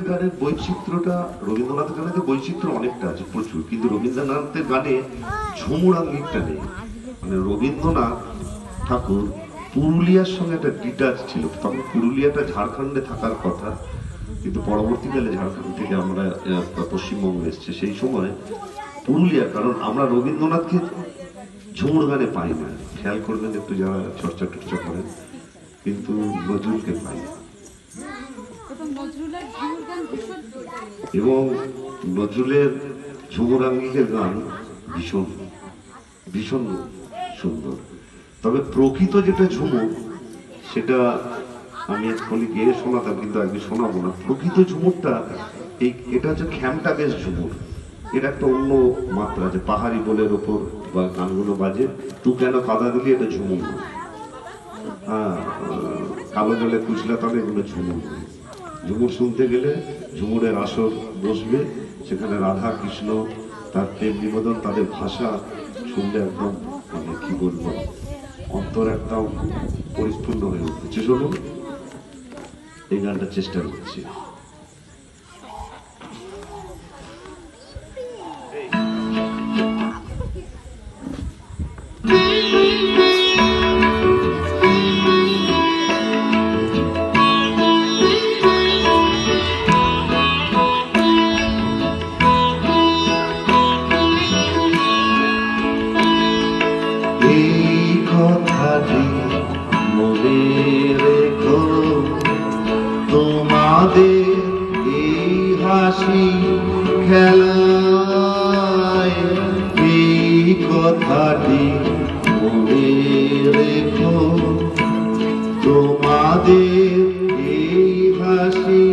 গানের বৈচিত্র্যটা রবীন্দ্রনাথের গানে বৈচিত্র্য অনেকটা আছে প্রচুর, কিন্তু রবীন্দ্রনাথের গানে ঝুমুর আঙ্গিকটা নেই। মানে রবীন্দ্রনাথ ঠাকুর পুরুলিয়ার সঙ্গে একটা ডিটাচ ছিল, তখন পুরুলিয়াটা ঝাড়খণ্ডে থাকার কথা, কিন্তু পরবর্তীকালে ঝাড়খণ্ড থেকে আমরা পশ্চিমবঙ্গে এসছে। সেই সময় পুরুলিয়া, কারণ আমরা রবীন্দ্রনাথকে ঝুমুর গানে পাই না, খেয়াল করবেন একটু যারা চর্চা টর্চা করেন, কিন্তু নজরুলকে পাই না। এবং নজরুলের ঝুমুর আঙ্গিকের গান ভীষণ ভীষণ সুন্দর। তবে প্রকৃত যেটা ঝুমুর, সেটা আমি এক্ষুনি গিয়ে শোনাতাম, কিন্তু আজকে শোনাবো না। প্রকৃত ঝুমুরটা এটা হচ্ছে খ্যামটা বেশ ঝুমুর, এটা একটা অন্য মাত্রা আছে। পাহাড়ি বোলের ওপর বা গানগুলো বাজে, তু কেন কাদা দিলি, এটা ঝুমুর। হ্যাঁ, কালো জলে কুচলা তালে, এগুলো ঝুমুর। ঝুমুর শুনতে গেলে ঝুমুরের আসর বসবে, সেখানে রাধা কৃষ্ণ তার প্রেম নিবেদন, তাদের ভাষা শুনলে একদম মানে কি বলবো, অন্তর একদম পরিপূর্ণ হয়ে উঠছে। শুনুন, এই গানটা চেষ্টা করছি। মনে রেখো, তোমাদের এই হাসি খেলায়, এই কথাটি মনে রেখো, তোমাদের এই হাসি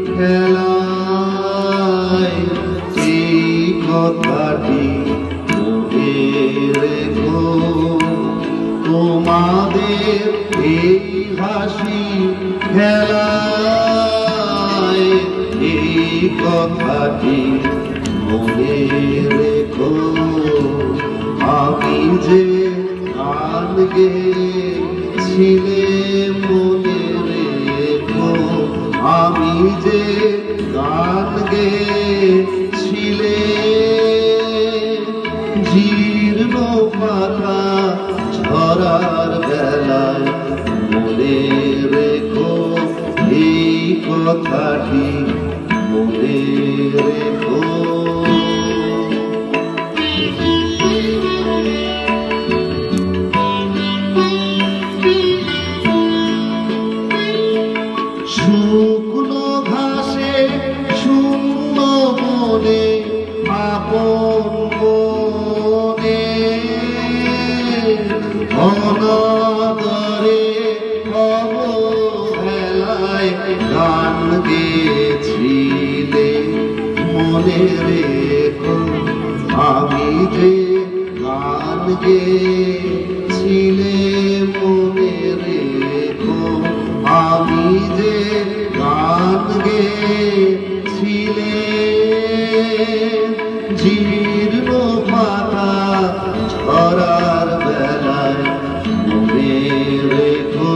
খেলায়, এই কথাটি মনে রেখো, তোমাদের এই হাসি খেলায়, এই কথাটি মনে রেখো। আমি যে গান গেয়েছিলে মনে রেখো, আমি যে গান গেয়েছিলে, জীর্ণ পাতা ঝরার বেলায়, মনে রেখো এই কথাটি মনে রেখো। শুকনো ঘাসে শূন্য মনে, আপন মনে অনাদরে অবহেলায় গান গেয়েছিলে মনে রেখো, আমি যে গান গেয়েছিলে মনে রেখো, আমি যে গান গেয়েছিলে, জীর্ণ পাতা ঝরার বেলায়, মনে রেখো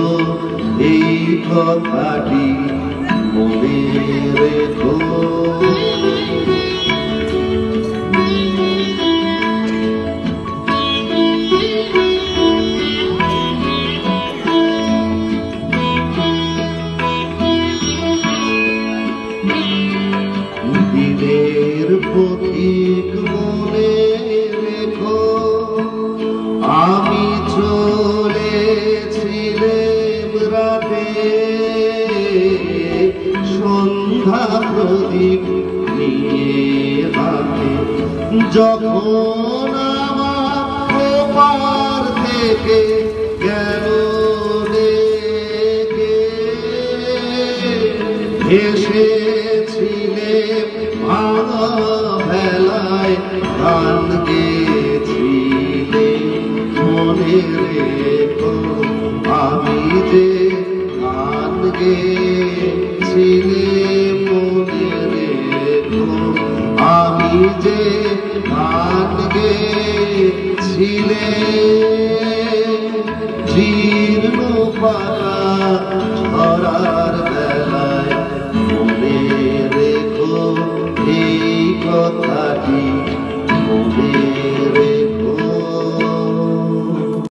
এই কথাটি মনে রেখো। দিনের পথিক মনে রেখো, আমি চলেছিলাম রাতে, সন্ধ্যা প্রদীপ নিয়ে হাতে, যখন আমার ওপার থেকে গেল ডেকে, এসেছিলে ভাঙা ভেলায়, গান গেয়েছিলে মনে রেখো, আমি যে গান গেয়েছিলে মনে রেখো, আমি যে গান গেয়েছিলে, জীর্ণ পাতা ঝরার বেলায়, মনে এই কথাটি